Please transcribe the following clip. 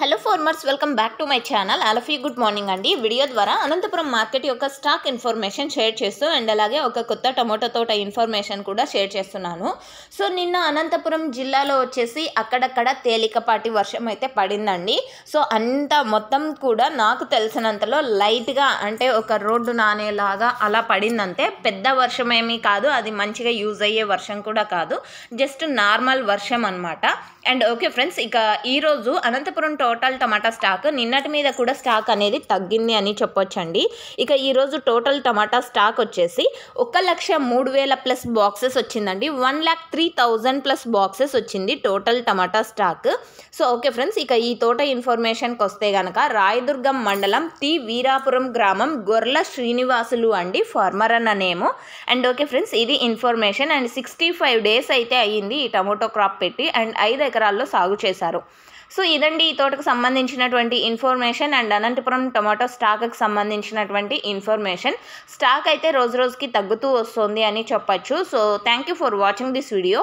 Hello farmers, welcome back to my channel. All of you good morning అండి. Video ద్వారా Anantapuram market యొక్క stock information share చేస్తూ and అలాగే ఒక కొత్త టమోటో తోట ఇన్ఫర్మేషన్ కూడా షేర్ చేస్తున్నాను. సో నిన్న అనంతపురం జిల్లాలో వచ్చేసి అక్కడక్కడ తేలికపాటి వర్షం అయితే పడిందండి. సో అంత మొత్తం కూడా నాకు తెలిసినంతలో లైట్గా అంటే ఒక రోడ్డు నానేలాగా అలా పడిందంతే. పెద్ద వర్షం ఏమీ కాదు, అది మంచిగా యూజ్ అయ్యే వర్షం కూడా కాదు, జస్ట్ నార్మల్ వర్షం అనమాట. అండ్ ఓకే ఫ్రెండ్స్, ఇక ఈరోజు అనంతపురం టోటల్ టమాటా స్టాక్ నిన్నటి మీద కూడా స్టాక్ అనేది తగ్గింది అని చెప్పొచ్చండి. ఇక ఈరోజు టోటల్ టమాటా స్టాక్ వచ్చేసి 1,03,000 ప్లస్ బాక్సెస్ వచ్చిందండి. 1,03,000 ప్లస్ బాక్సెస్ వచ్చింది టోటల్ టమాటా స్టాక్. సో ఓకే ఫ్రెండ్స్, ఇక ఈ తోట ఇన్ఫర్మేషన్కి వస్తే కనుక రాయదుర్గం మండలం టి వీరాపురం గ్రామం గొర్ల శ్రీనివాసులు అండి ఫార్మర్ అన్న నేము. అండ్ ఓకే ఫ్రెండ్స్, ఇది ఇన్ఫర్మేషన్. అండ్ 65 డేస్ అయితే అయ్యింది ఈ టమోటో క్రాప్ పెట్టి, అండ్ 5 ఎకరాల్లో సాగు చేశారు. సో ఇదండి ఈ తోటకు సంబంధించినటువంటి ఇన్ఫర్మేషన్ అండ్ అనంతపురం టమాటో స్టాక్కి సంబంధించినటువంటి ఇన్ఫర్మేషన్. స్టాక్ అయితే రోజు రోజుకి తగ్గుతూ వస్తుంది అని చెప్పచ్చు. So thank you for watching this video.